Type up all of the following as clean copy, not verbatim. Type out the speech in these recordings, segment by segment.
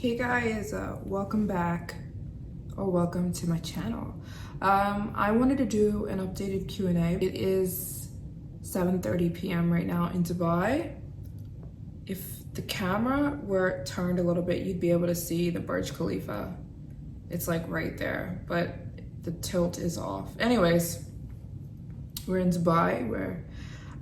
Hey guys, welcome back or welcome to my channel. I wanted to do an updated Q&A. It is 7:30 p.m. right now in Dubai. If the camera were turned a little bit, you'd be able to see the Burj Khalifa. It's like right there, but the tilt is off. Anyways, we're in Dubai where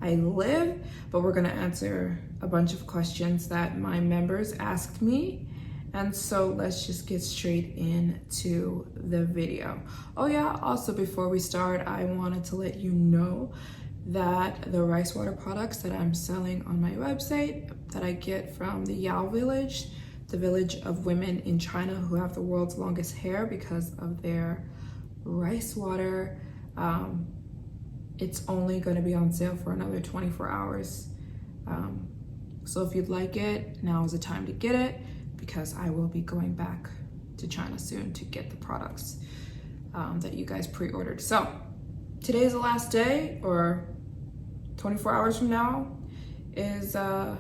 I live, but we're gonna answer a bunch of questions that my members asked me. And so let's just get straight into the video. Oh yeah, also before we start, I wanted to let you know that the rice water products that I'm selling on my website that I get from the Yao village, the village of women in China who have the world's longest hair because of their rice water, it's only going to be on sale for another 24 hours. So if you'd like it, now is the time to get it, because I will be going back to China soon to get the products that you guys pre-ordered. So today is the last day, or 24 hours from now is the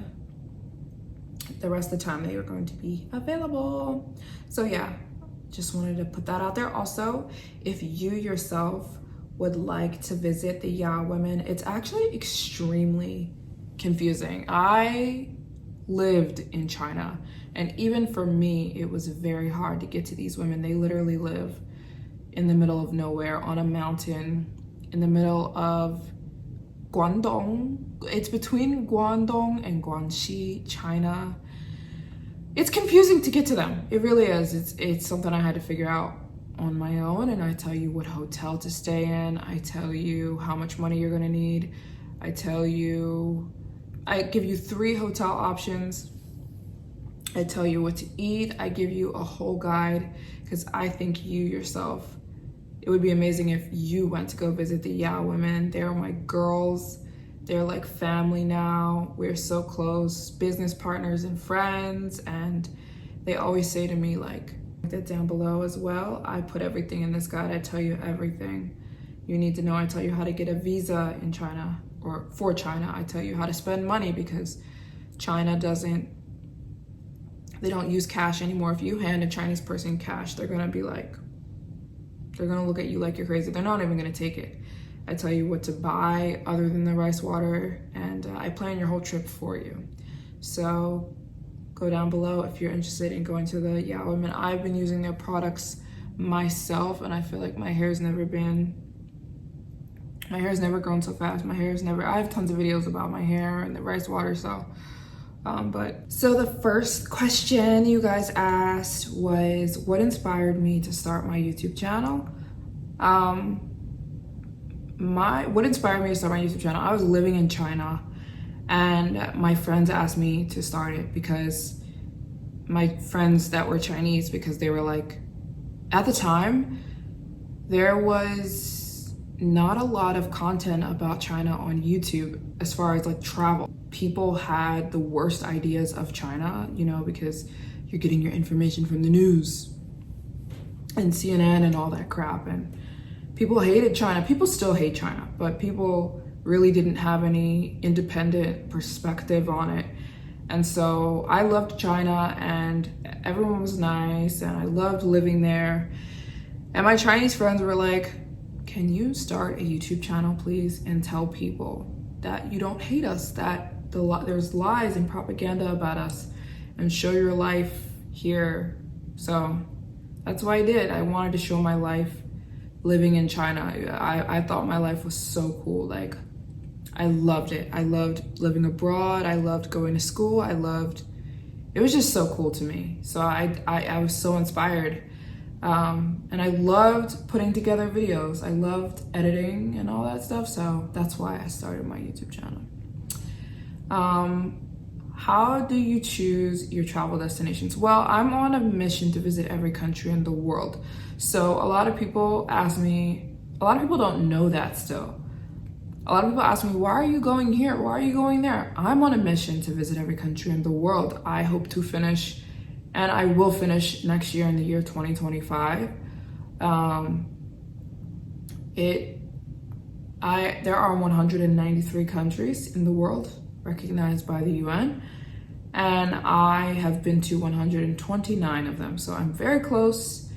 rest of the time they are going to be available. So yeah, just wanted to put that out there. Also, if you yourself would like to visit the Yao women, it's actually extremely confusing. I lived in China, and even for me, it was very hard to get to these women. They literally live in the middle of nowhere on a mountain in the middle of Guangdong. It's between Guangdong and Guangxi, China. It's confusing to get to them. It really is. It's something I had to figure out on my own, and I tell you what hotel to stay in. I tell you how much money you're gonna need. I give you 3 hotel options. I tell you what to eat. I give you a whole guide, because I think you yourself, it would be amazing if you went to go visit the Yao women. They're my girls. They're like family now. We're so close, business partners and friends. And they always say to me, like, that down below as well. I put everything in this guide. I tell you everything you need to know. I tell you how to get a visa in China, or for China. I tell you how to spend money, because China they don't use cash anymore. If you hand a Chinese person cash, they're gonna look at you like you're crazy. They're not even gonna take it. I tell you what to buy other than the rice water, and I plan your whole trip for you. So go down below if you're interested in going to the Yao women. I've been using their products myself, and I feel like my hair's never grown so fast. I have tons of videos about my hair and the rice water, so so the first question you guys asked was, what inspired me to start my YouTube channel? What inspired me to start my YouTube channel? I was living in China, and my friends asked me to start it, because my friends that were Chinese, because they were like, at the time, there was not a lot of content about China on YouTube as far as like travel. People had the worst ideas of China, because you're getting your information from the news and CNN and all that crap. And people hated China. People still hate China, but people really didn't have any independent perspective on it. And so I loved China, and everyone was nice, and I loved living there. And my Chinese friends were like, can you start a YouTube channel, please, and tell people that you don't hate us, that there's lies and propaganda about us, and show your life here. So that's what I did. I wanted to show my life living in China. I thought my life was so cool. Like, I loved it. I loved living abroad. I loved going to school. It was just so cool to me. So I was so inspired. And I loved putting together videos. I loved editing and all that stuff. So that's why I started my YouTube channel. How do you choose your travel destinations? Well, I'm on a mission to visit every country in the world. So a lot of people don't know that still. A lot of people ask me, why are you going here? Why are you going there? I'm on a mission to visit every country in the world. I hope to finish, and I will finish next year in the year 2025. There are 193 countries in the world recognized by the UN. and I have been to 129 of them. So I'm very close.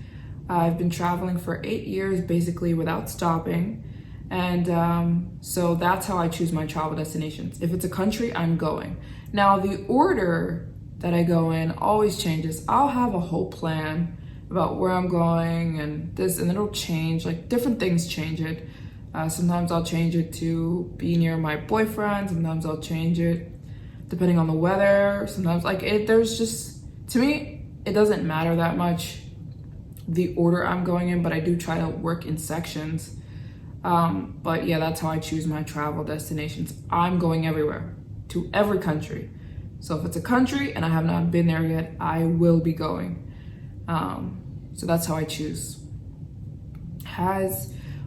I've been traveling for 8 years, basically without stopping. And so that's how I choose my travel destinations. If it's a country, I'm going. Now, the order that I go in always changes. I'll have a whole plan about where I'm going and this, and it'll change, like different things change it. Sometimes I'll change it to be near my boyfriend. Sometimes I'll change it depending on the weather. Sometimes there's just, to me, it doesn't matter that much the order I'm going in, but I do try to work in sections. But yeah, that's how I choose my travel destinations. I'm going everywhere, to every country. So if it's a country and I have not been there yet, I will be going. So that's how I choose.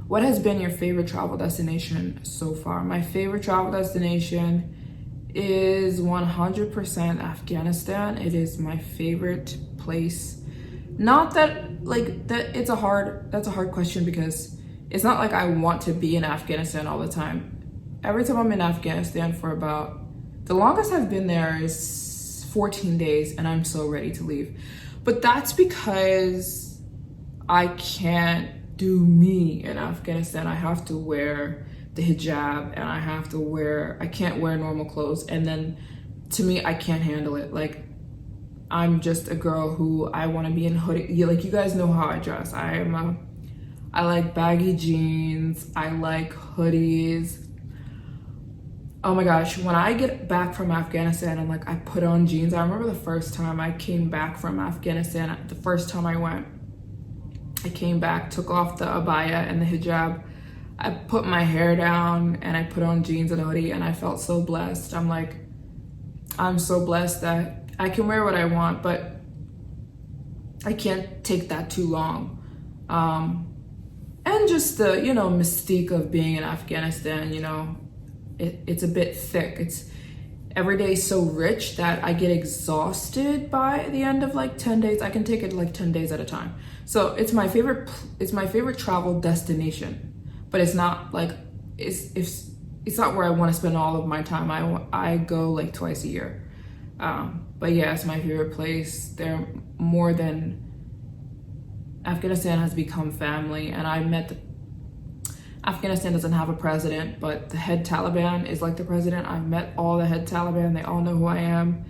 What has been your favorite travel destination so far? My favorite travel destination is 100% Afghanistan. It is my favorite place. Not that that's a hard question, because it's not like I want to be in Afghanistan all the time. Every time I'm in Afghanistan for the longest I've been there is 14 days, and I'm so ready to leave. But that's because I can't do me in Afghanistan. I have to wear the hijab, and I can't wear normal clothes. And then to me, I can't handle it. Like, I'm just a girl who I want to be in hoodie. Like, you guys know how I dress. I like baggy jeans. I like hoodies. Oh my gosh, when I get back from Afghanistan and I put on jeans, I remember the first time I came back from Afghanistan, the first time I came back, took off the abaya and the hijab. I put my hair down and I put on jeans and a hoodie, and I felt so blessed. I'm so blessed that I can wear what I want, but I can't take that too long. And just the, mystique of being in Afghanistan, it's a bit thick. Every day is so rich that I get exhausted by the end of 10 days. I can take it 10 days at a time. So it's my favorite travel destination, but it's not it's not where I want to spend all of my time. I go twice a year. But yeah, it's my favorite place. Afghanistan has become family, and Afghanistan doesn't have a president, but the head Taliban is like the president. I've met all the head Taliban. They all know who I am.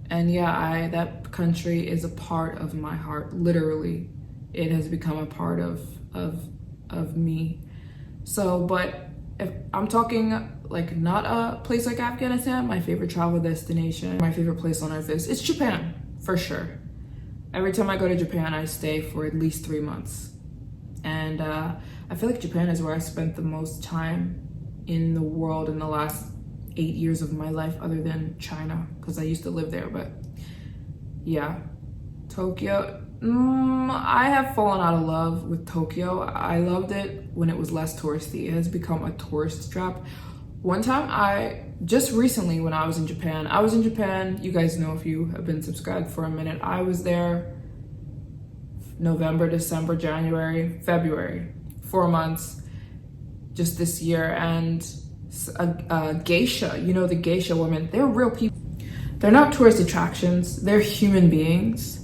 And yeah, that country is a part of my heart. Literally, it has become a part of me. So, but if I'm talking not a place like Afghanistan, my favorite travel destination, my favorite place on earth it's Japan, for sure. Every time I go to Japan, I stay for at least 3 months. And I feel like Japan is where I spent the most time in the world in the last 8 years of my life, other than China, because I used to live there. But yeah, Tokyo, I have fallen out of love with Tokyo. I loved it when it was less touristy. It has become a tourist trap. One time, just recently when I was in Japan, you guys know if you have been subscribed for a minute, I was there November, December, January, February, 4 months just this year. And a geisha, the geisha women, they're real people. They're not tourist attractions, they're human beings.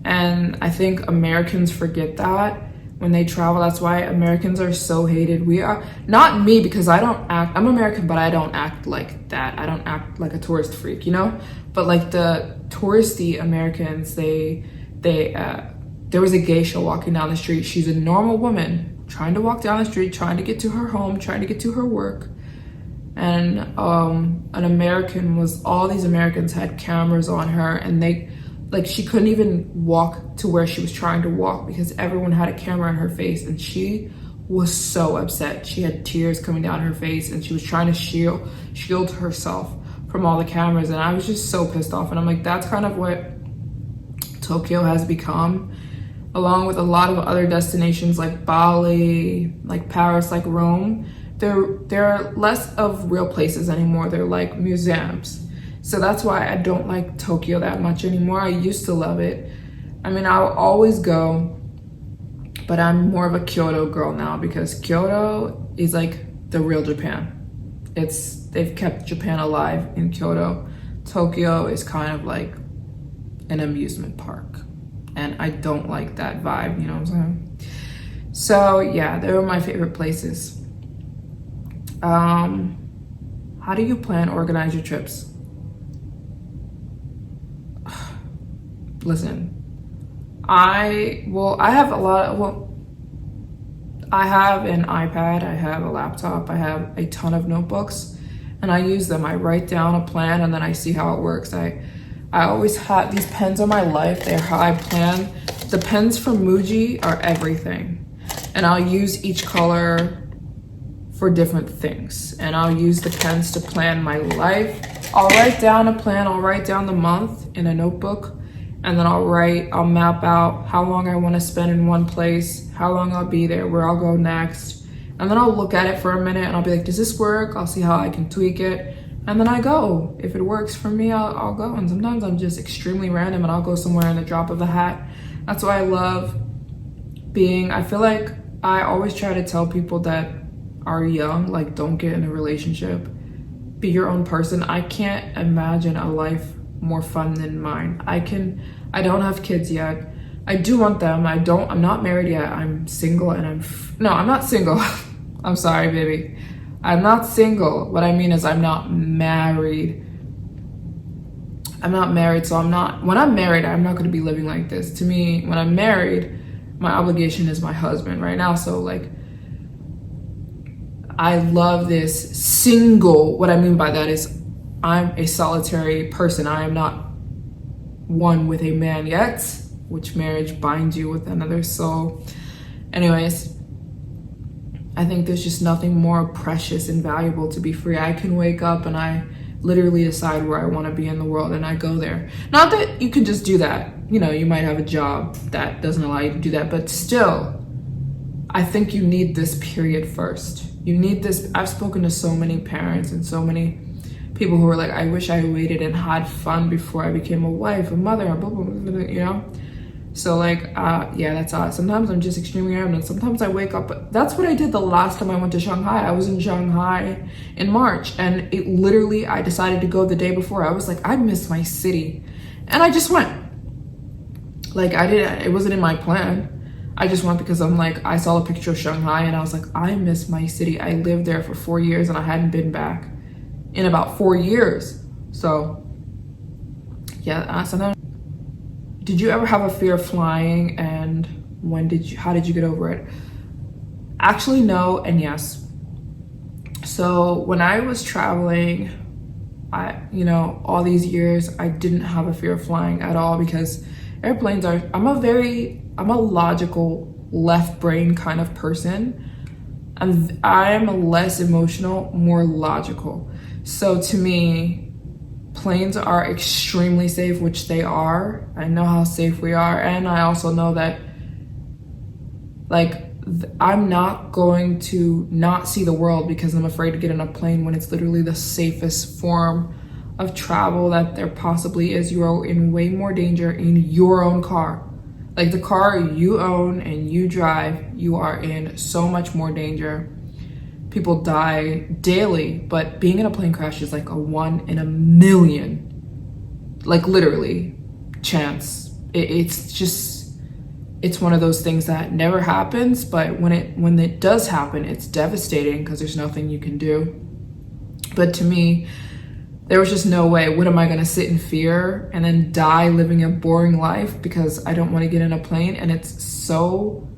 And I think Americans forget that when they travel. That's why Americans are so hated. We are, not me, because I'm American, but I don't act like that. I don't act like a tourist freak, But the touristy Americans, there was a geisha walking down the street. She's a normal woman trying to walk down the street, trying to get to her home, trying to get to her work. And all these Americans had cameras on her, and she couldn't even walk to where she was trying to walk because everyone had a camera in her face, and she was so upset. She had tears coming down her face, and she was trying to shield herself from all the cameras. And I was just so pissed off. And I'm like, that's kind of what Tokyo has become, along with a lot of other destinations like Bali, like Paris, like Rome. They're less of real places anymore. They're like museums. So that's why I don't like Tokyo that much anymore. I used to love it. I'll always go, but I'm more of a Kyoto girl now, because Kyoto is the real Japan. They've kept Japan alive in Kyoto. Tokyo is kind of like an amusement park, and I don't like that vibe, you know what I'm saying? So yeah, they were my favorite places. How do you organize your trips? Listen, I have an iPad, I have a laptop, I have a ton of notebooks, and I use them. I write down a plan and then I see how it works. I always have these pens on my life. They're how I plan. The pens from Muji are everything, and I'll use each color for different things, and I'll use the pens to plan my life. I'll write down a plan, I'll write down the month in a notebook, and then I'll map out how long I want to spend in one place, how long I'll be there, where I'll go next. And then I'll look at it for a minute and I'll be like, does this work? I'll see how I can tweak it. And then I go. If it works for me, I'll go. And sometimes I'm just extremely random and I'll go somewhere in the drop of a hat. That's why I love I feel like I always try to tell people that are young, like, don't get in a relationship. Be your own person. I can't imagine a life more fun than mine. I don't have kids yet. I do want them. I'm not married yet. I'm single and no, I'm not single. I'm sorry, baby. I'm not single. What I mean is I'm not married. I'm not married, so when I'm married, I'm not gonna be living like this. To me, when I'm married, my obligation is my husband right now. So like, I love this single. What I mean by that is I'm a solitary person. I am not one with a man yet, which marriage binds you with another soul. Anyways, I think there's just nothing more precious and valuable to be free. I can wake up and I literally decide where I want to be in the world and I go there. Not that you can just do that. You know, you might have a job that doesn't allow you to do that, but still, I think you need this period first. You need this. I've spoken to so many parents and so many people who are like, I wish I waited and had fun before I became a wife, a mother, blah, blah, blah, blah, you know? So like, yeah, that's odd. Sometimes I'm just extremely random. And sometimes I wake up. That's what I did the last time I went to Shanghai. I was in Shanghai in March, and it literally, I decided to go the day before. I was like, I miss my city. And I just went. Like, it wasn't in my plan. I just went because I'm like, I saw a picture of Shanghai and I was like, I miss my city. I lived there for 4 years and I hadn't been back in about 4 years. So yeah, sometimes. Did you ever have a fear of flying, and how did you get over it? Actually, no and yes. So when I was traveling, all these years, I didn't have a fear of flying at all, because airplanes I'm a logical left brain kind of person. I am less emotional, more logical. So to me, planes are extremely safe, which they are. I know how safe we are, and I also know that, like, I'm not going to not see the world because I'm afraid to get in a plane when it's literally the safest form of travel that there possibly is. You are in way more danger in your own car. Like, the car you own and you drive, you are in so much more danger. People die daily, but being in a plane crash is like a 1 in a million, like literally, chance. It's one of those things that never happens, but when it does happen, it's devastating because there's nothing you can do. But to me, there was just no way. What am I gonna sit in fear and then die living a boring life because I don't want to get in a plane and it's so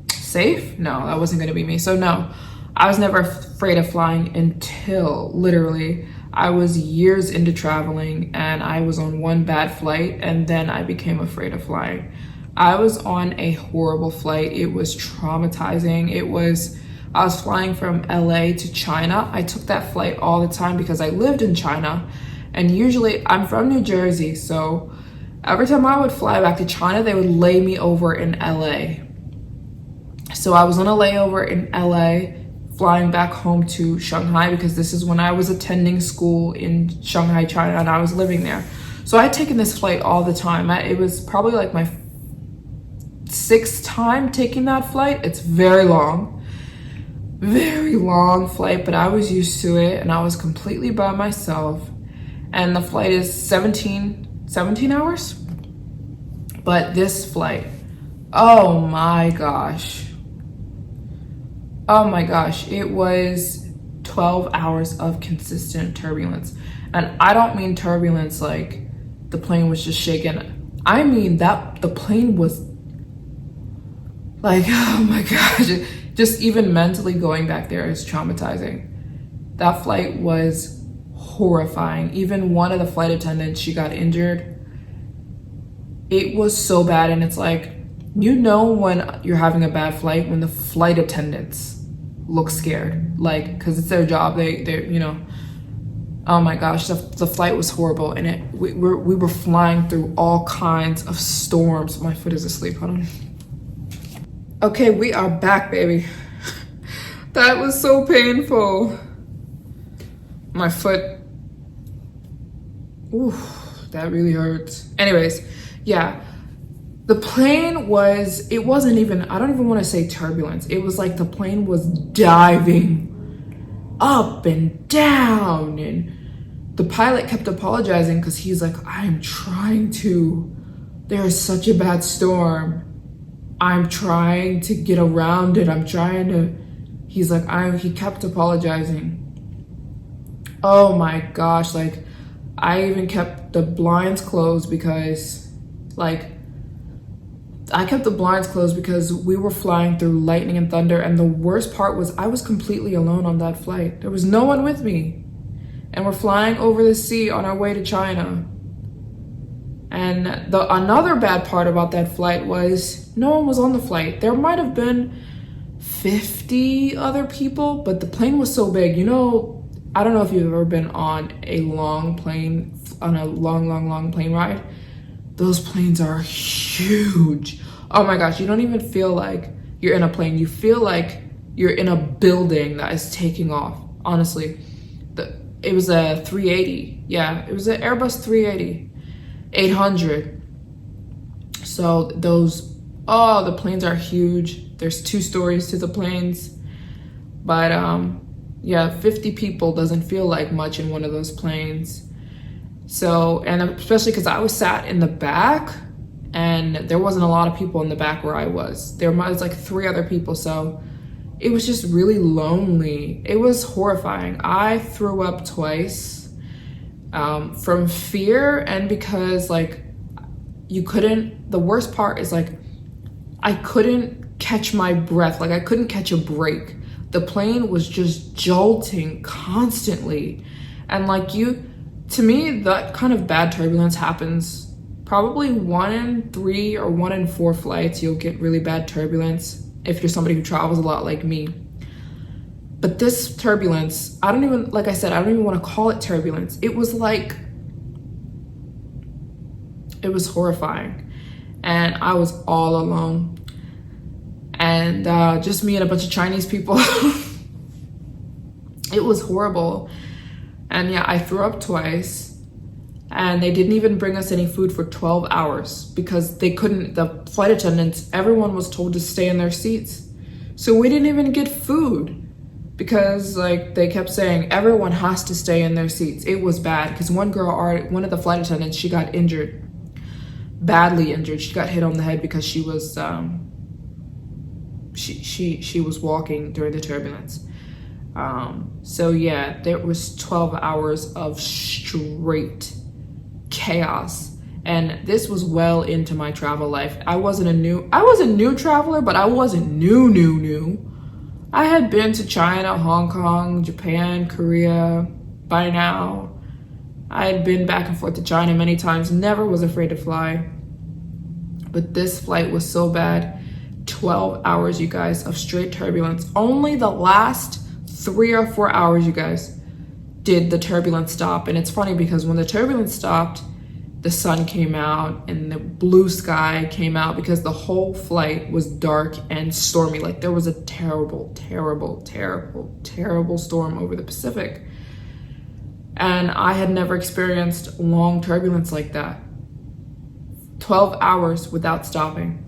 safe? No, that wasn't gonna be me. So no, I was never afraid of flying until literally I was years into traveling and I was on one bad flight and then I became afraid of flying. I was on a horrible flight. It was traumatizing. I was flying from LA to China. I took that flight all the time because I lived in China, and usually I'm from New Jersey, so every time I would fly back to China, they would lay me over in LA. So I was on a layover in LA, flying back home to Shanghai because this is when I was attending school in Shanghai, China, and I was living there. So I had taken this flight all the time. It was probably like my 6th time taking that flight. It's very long. very long flight, but I was used to it and I was completely by myself. And the flight is 17 hours. But this flight, oh my gosh. Oh my gosh, it was 12 hours of consistent turbulence. And I don't mean turbulence like the plane was just shaking. I mean that the plane was like, oh my gosh, just even mentally going back there is traumatizing. That flight was horrifying. Even one of the flight attendants, she got injured. It was so bad. And it's like, you know when you're having a bad flight when the flight attendants look scared, like, because it's their job. They you know, oh my gosh, the flight was horrible. And we were flying through all kinds of storms. My foot is asleep, hold on. Okay, we are back, baby. That was so painful. My foot, ooh, that really hurts. Anyways, yeah, the plane was, it wasn't even, I don't even want to say turbulence. It was like the plane was diving up and down, and the pilot kept apologizing because he's like, I'm trying to, there is such a bad storm. I'm trying to get around it. I'm trying to, he's like, he kept apologizing. Oh my gosh, like, I even kept the blinds closed because, like, I kept the blinds closed because we were flying through lightning and thunder, and the worst part was I was completely alone on that flight. There was no one with me. And we're flying over the sea on our way to China. And another bad part about that flight was no one was on the flight. There might have been 50 other people, but the plane was so big. You know, I don't know if you've ever been on a long plane, on a long plane ride. Those planes are huge. Oh my gosh, you don't even feel like you're in a plane. You feel like you're in a building that is taking off, honestly. It was a 380. Yeah, it was an Airbus 380. 800. So those, oh, the planes are huge. There's 2 stories to the planes. But yeah, 50 people doesn't feel like much in one of those planes. So, and especially because I was sat in the back and there wasn't a lot of people in the back where I was. There was like 3 other people. So it was just really lonely. It was horrifying. I threw up twice. From fear, and because like you couldn't, the worst part is like I couldn't catch my breath, like I couldn't catch a break. The plane was just jolting constantly, and like to me that kind of bad turbulence happens probably 1 in 3 or 1 in 4 flights. You'll get really bad turbulence if you're somebody who travels a lot like me. But this turbulence, I don't even, like I said, I don't even want to call it turbulence. It was like, it was horrifying. And I was all alone. And just me and a bunch of Chinese people. It was horrible. And yeah, I threw up twice. And they didn't even bring us any food for 12 hours because they couldn't, the flight attendants, everyone was told to stay in their seats. So we didn't even get food. Because like they kept saying everyone has to stay in their seats. It was bad because one of the flight attendants, she got injured, badly injured. She got hit on the head because she was she was walking during the turbulence. So yeah, there was 12 hours of straight chaos, and this was well into my travel life. I was a new traveler, but I wasn't new. I had been to China, Hong Kong, Japan, Korea by now. I had been back and forth to China many times, never was afraid to fly. But this flight was so bad. 12 hours, you guys, of straight turbulence. Only the last 3 or 4 hours, you guys, did the turbulence stop. And it's funny because when the turbulence stopped, the sun came out and the blue sky came out because the whole flight was dark and stormy. Like there was a terrible storm over the Pacific. And I had never experienced long turbulence like that. 12 hours without stopping.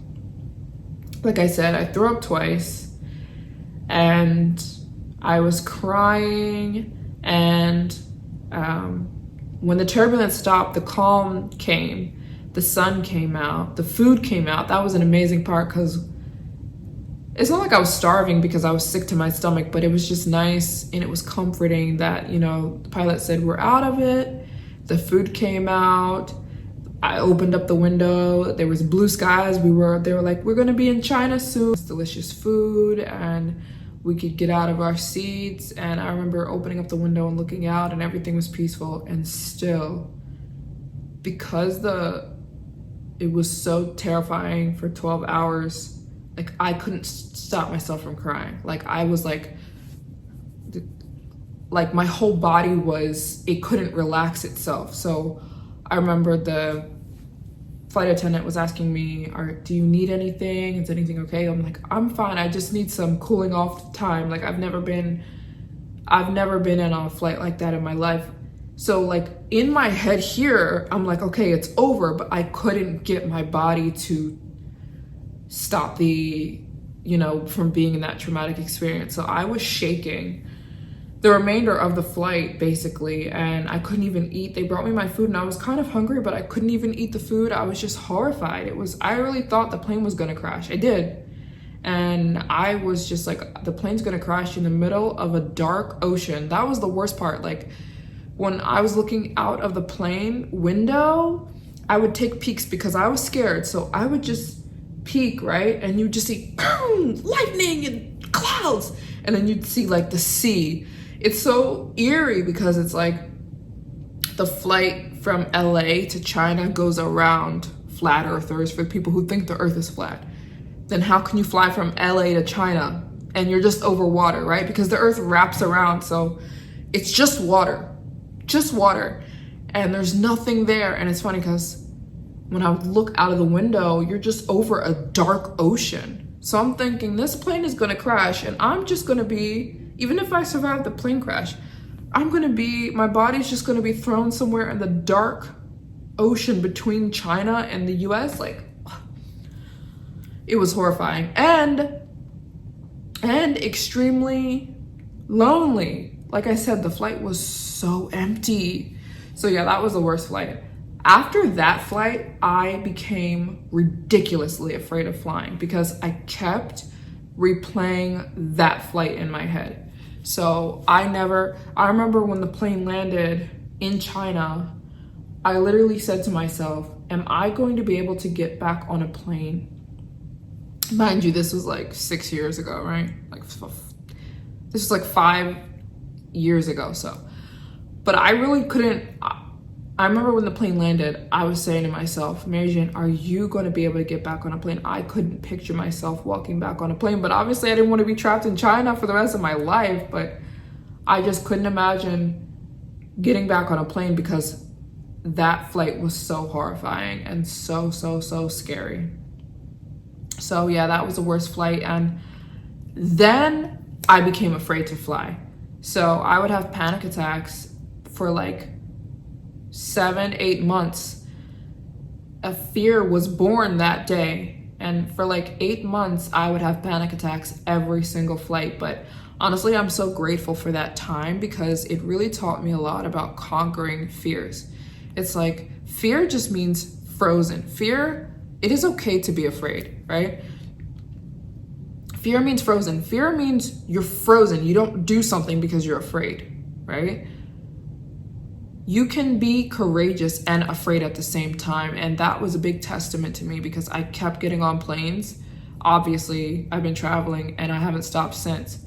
Like I said, I threw up twice, and I was crying, and when the turbulence stopped, the calm came, the sun came out, the food came out. That was an amazing part, because it's not like I was starving because I was sick to my stomach, but it was just nice and it was comforting that, you know, the pilot said we're out of it. The food came out. I opened up the window. There was blue skies. They were like, we're gonna be in China soon. It's delicious food, and we could get out of our seats. And I remember opening up the window and looking out, and everything was peaceful. And still, because it was so terrifying for 12 hours, like I couldn't stop myself from crying. Like I was like my whole body it couldn't relax itself. So I remember the flight attendant was asking me, do you need anything? Is anything okay? I'm like, I'm fine. I just need some cooling off time. Like I've never been on a flight like that in my life. So like in my head here, I'm like, okay, it's over, but I couldn't get my body to stop from being in that traumatic experience. So I was shaking the remainder of the flight basically, and I couldn't even eat. They brought me my food and I was kind of hungry, but I couldn't even eat the food. I was just horrified. I really thought the plane was gonna crash. It did. And I was just like, the plane's gonna crash in the middle of a dark ocean. That was the worst part. Like when I was looking out of the plane window, I would take peeks because I was scared. So I would just peek, right? And you'd just see lightning and clouds. And then you'd see like the sea. It's so eerie because it's like the flight from LA to China goes around flat earthers, for people who think the earth is flat. Then how can you fly from LA to China and you're just over water, right? Because the earth wraps around, so it's just water, and there's nothing there. And it's funny because when I would look out of the window, you're just over a dark ocean. So I'm thinking this plane is gonna crash, and I'm just gonna be, even if I survive the plane crash, my body's just gonna be thrown somewhere in the dark ocean between China and the US. Like, it was horrifying and extremely lonely. Like I said, the flight was so empty. So yeah, that was the worst flight. After that flight, I became ridiculously afraid of flying because I kept replaying that flight in my head. So I remember when the plane landed in China, I literally said to myself, am I going to be able to get back on a plane? Mind you, this was like 6 years ago, right? This was like 5 years ago. So, but I really couldn't. I remember when the plane landed, I was saying to myself, Maryjane, are you going to be able to get back on a plane? I couldn't picture myself walking back on a plane, but obviously I didn't want to be trapped in China for the rest of my life, but I just couldn't imagine getting back on a plane because that flight was so horrifying and so scary. So yeah, that was the worst flight. And then I became afraid to fly. So I would have panic attacks for like 7-8 months. A fear was born that day, and for like 8 months I would have panic attacks every single flight. But honestly, I'm so grateful for that time because it really taught me a lot about conquering fears. It's like fear just means frozen. Fear, it is okay to be afraid, right? Fear means frozen. Fear means you're frozen. You don't do something because you're afraid, right? You can be courageous and afraid at the same time. And that was a big testament to me because I kept getting on planes. Obviously, I've been traveling and I haven't stopped since.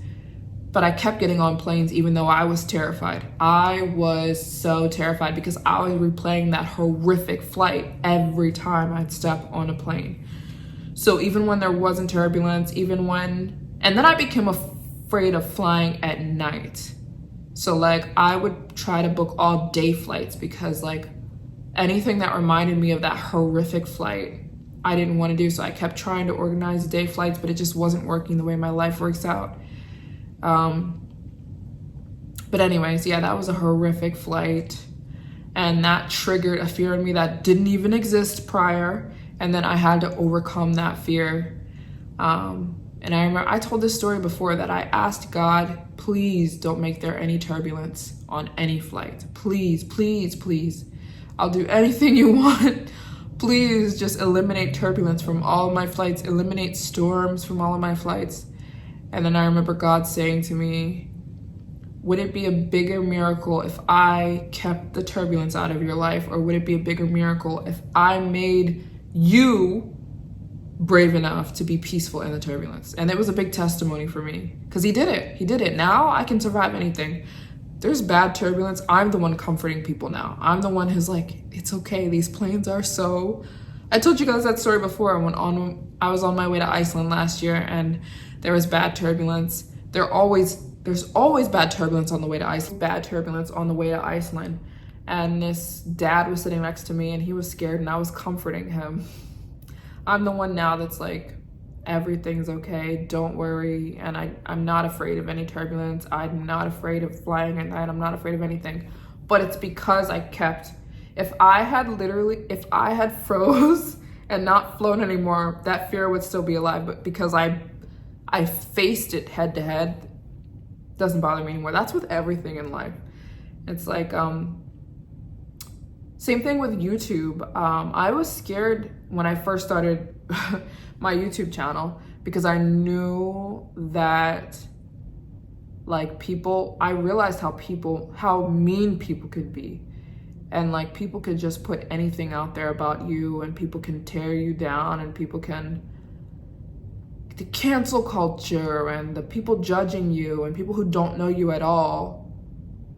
But I kept getting on planes even though I was terrified. I was so terrified because I was replaying that horrific flight every time I'd step on a plane. So even when there wasn't turbulence, and then I became afraid of flying at night. So like I would try to book all day flights because like anything that reminded me of that horrific flight, I didn't want to do. So I kept trying to organize day flights, but it just wasn't working the way my life works out. But anyways, yeah, that was a horrific flight. And that triggered a fear in me that didn't even exist prior. And then I had to overcome that fear. And I remember I told this story before that I asked God, please don't make there any turbulence on any flight. Please, please, please. I'll do anything you want. Please just eliminate turbulence from all of my flights, eliminate storms from all of my flights. And then I remember God saying to me, would it be a bigger miracle if I kept the turbulence out of your life? Or would it be a bigger miracle if I made you brave enough to be peaceful in the turbulence? And it was a big testimony for me because he did it. He did it. Now I can survive anything. There's bad turbulence. I'm the one comforting people now. I'm the one who's like, it's okay. These planes are so... I told you guys that story before when I was on my way to Iceland last year and there was bad turbulence. There's always bad turbulence on the way to Iceland. Bad turbulence on the way to Iceland. And this dad was sitting next to me and he was scared and I was comforting him. I'm the one now that's like, everything's okay, don't worry. And I'm not afraid of any turbulence. I'm not afraid of flying at night. I'm not afraid of anything. But it's because I kept, if I had froze and not flown anymore, that fear would still be alive. But because I faced it head to head, doesn't bother me anymore. That's with everything in life. It's like, same thing with YouTube. I was scared when I first started my YouTube channel because I knew that like I realized how mean people could be. And like people could just put anything out there about you and people can tear you down and people can, the cancel culture and the people judging you and people who don't know you at all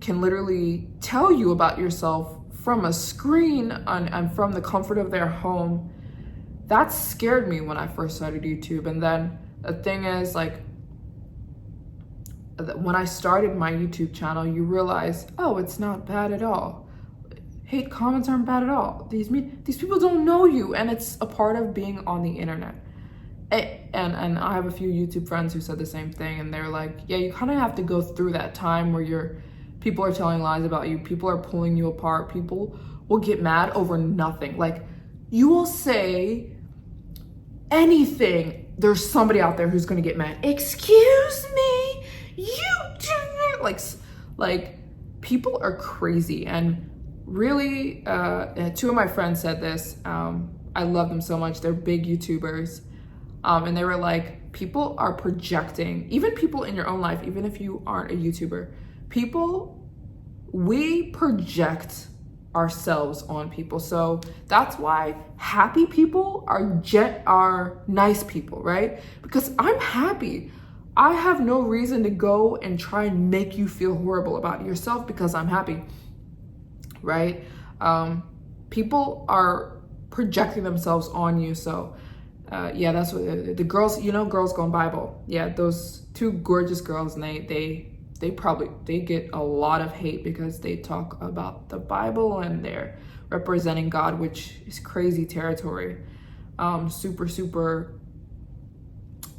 can literally tell you about yourself from a screen and from the comfort of their home. That scared me when I first started YouTube. And then the thing is, like, when I started my YouTube channel, you realize, oh, it's not bad at all. Hate comments aren't bad at all. These people don't know you, and it's a part of being on the internet. And I have a few YouTube friends who said the same thing, and they're like, yeah, you kind of have to go through that time where people are telling lies about you, people are pulling you apart, people will get mad over nothing. Like, you will say anything, there's somebody out there who's gonna get mad. Excuse me, you didn't, like people are crazy. And really, two of my friends said this, I love them so much, they're big YouTubers, and they were like, people are projecting, even people in your own life, even if you aren't a YouTuber, we project ourselves on people. So that's why happy people are nice people, right? Because I'm happy. I have no reason to go and try and make you feel horrible about yourself because I'm happy, right? People are projecting themselves on you. So yeah, that's what the girls, Girls Gone Bible. Yeah, those two gorgeous girls, and they get a lot of hate because they talk about the Bible and they're representing God, which is crazy territory. Super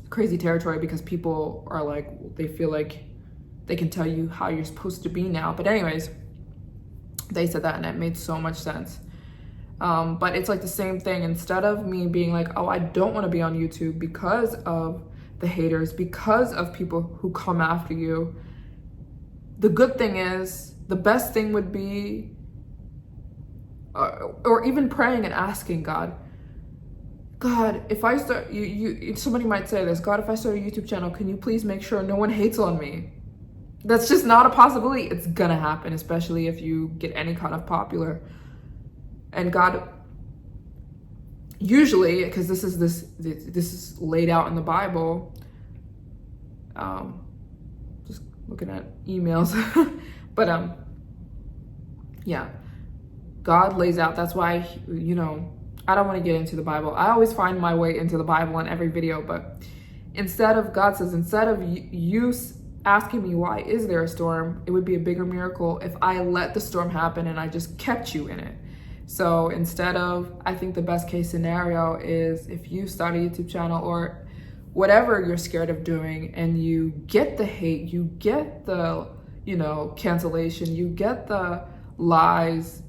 crazy territory because people are like, they feel like they can tell you how you're supposed to be now. But anyways, they said that and it made so much sense. But it's like the same thing. Instead of me being like, oh, I don't want to be on YouTube because of the haters, because of people who come after you, the good thing is, the best thing would be, or even praying and asking God, if I start, somebody might say this, God, if I start a YouTube channel, can you please make sure no one hates on me? That's just not a possibility. It's gonna happen, especially if you get any kind of popular. And God, usually, because this is laid out in the Bible, just looking at emails, but yeah, God lays out, that's why, I don't want to get into the Bible. I always find my way into the Bible in every video, but God says, instead of you asking me, why is there a storm? It would be a bigger miracle if I let the storm happen and I just kept you in it. So instead of, I think the best case scenario is if you start a YouTube channel or whatever you're scared of doing and you get the hate, you get the, cancellation, you get the lies,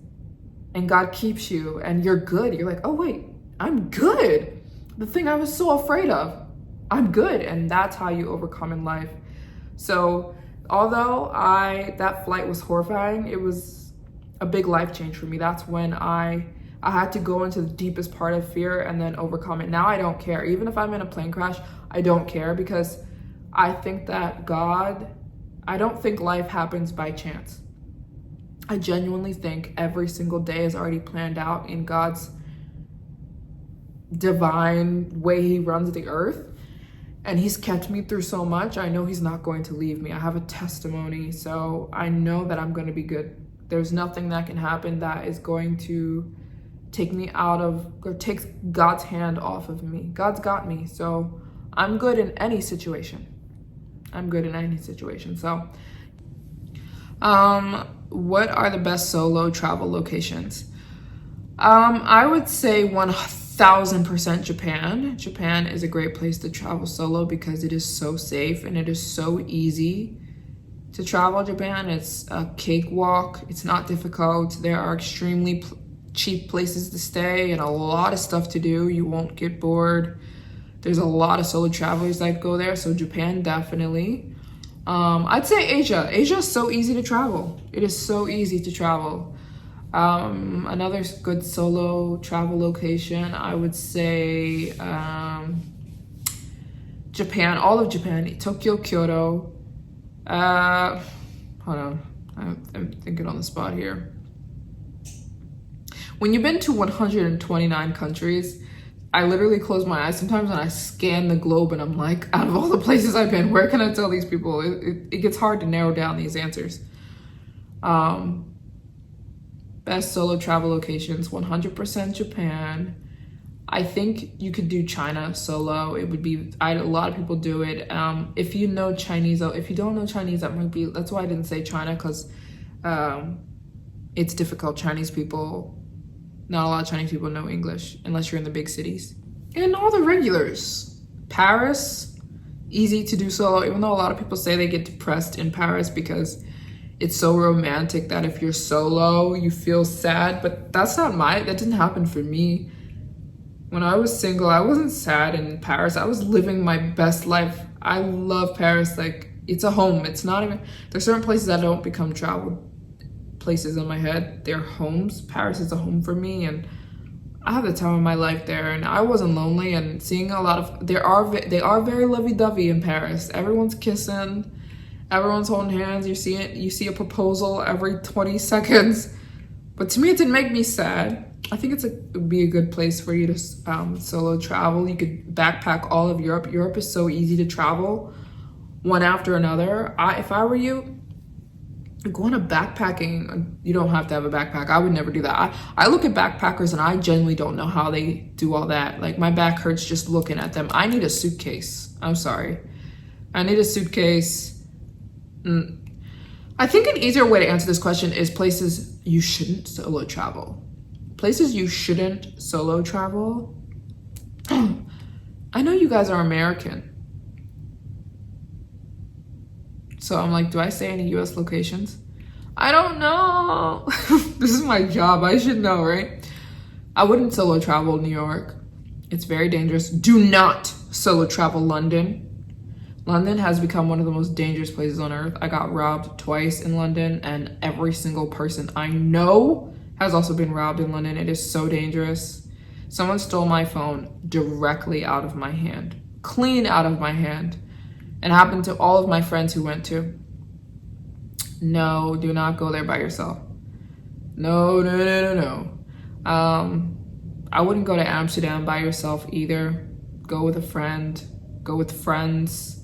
and God keeps you and you're good. You're like, oh wait, I'm good. The thing I was so afraid of, I'm good, and that's how you overcome in life. So although that flight was horrifying, it was a big life change for me. That's when I had to go into the deepest part of fear and then overcome it. Now I don't care. Even if I'm in a plane crash, I don't care, because I think that I don't think life happens by chance. I genuinely think every single day is already planned out in God's divine way he runs the earth. And he's kept me through so much. I know he's not going to leave me. I have a testimony, so I know that I'm going to be good. There's nothing that can happen that is going to take me out of, or takes God's hand off of me. God's got me, so I'm good in any situation. I'm good in any situation. So, what are the best solo travel locations? I would say 1000% Japan. Japan is a great place to travel solo because it is so safe and it is so easy to travel Japan. It's a cakewalk. It's not difficult. There are extremely cheap places to stay and a lot of stuff to do. You won't get bored. There's a lot of solo travelers that go there, so Japan definitely. I'd say Asia. Asia is so easy to travel. It is so easy to travel. Another good solo travel location, I would say Japan, all of Japan, Tokyo, Kyoto. Hold on, I'm thinking on the spot here. When you've been to 129 countries, I literally close my eyes sometimes and I scan the globe and I'm like, out of all the places I've been, where can I tell these people? It gets hard to narrow down these answers. Best solo travel locations, 100% Japan. I think you could do China solo. It would be, a lot of people do it. If you know Chinese, if you don't know Chinese, that's why I didn't say China, because it's difficult. Not a lot of Chinese people know English unless you're in the big cities. And all the regulars. Paris, easy to do solo, even though a lot of people say they get depressed in Paris because it's so romantic that if you're solo, you feel sad. But that didn't happen for me. When I was single, I wasn't sad in Paris. I was living my best life. I love Paris. Like, it's a home. It's not even, there's certain places that don't become travel places in my head. They're homes. Paris is a home for me, and I have the time of my life there, and I wasn't lonely. And seeing a lot of, they are very lovey-dovey in Paris. Everyone's kissing, everyone's holding hands. You see a proposal every 20 seconds. But to me, it didn't make me sad. I think it would be a good place for you to solo travel. You could backpack all of Europe. Europe is so easy to travel, one after another. If I were you, going to backpacking, you don't have to have a backpack. I would never do that. I look at backpackers and I genuinely don't know how they do all that. Like, my back hurts just looking at them. I need a suitcase. I'm sorry. I need a suitcase. I think an easier way to answer this question is places you shouldn't solo travel. Places you shouldn't solo travel. I know you guys are American. So I'm like, do I say any US locations? I don't know. This is my job. I should know, right? I wouldn't solo travel New York. It's very dangerous. Do not solo travel London. London has become one of the most dangerous places on earth. I got robbed twice in London, and every single person I know has also been robbed in London. It is so dangerous. Someone stole my phone directly out of my hand. Clean out of my hand. And happened to all of my friends who went to. No, do not go there by yourself. No. I wouldn't go to Amsterdam by yourself either. Go with a friend. Go with friends.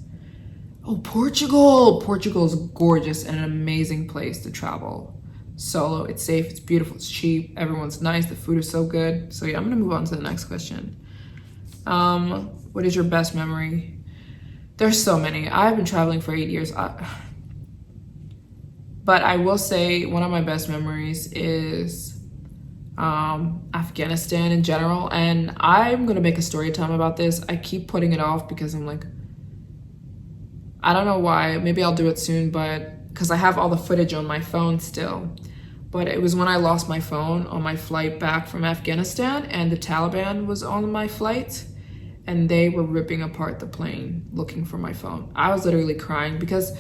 Oh, Portugal. Portugal is gorgeous and an amazing place to travel. Solo, it's safe, it's beautiful, it's cheap. Everyone's nice, the food is so good. So yeah, I'm gonna move on to the next question. What is your best memory? There's so many. I've been traveling for 8 years. But I will say one of my best memories is Afghanistan in general. And I'm going to make a story time about this. I keep putting it off because I'm like, I don't know why. Maybe I'll do it soon, but because I have all the footage on my phone still. But it was when I lost my phone on my flight back from Afghanistan, and the Taliban was on my flight. and they were ripping apart the plane looking for my phone. I was literally crying because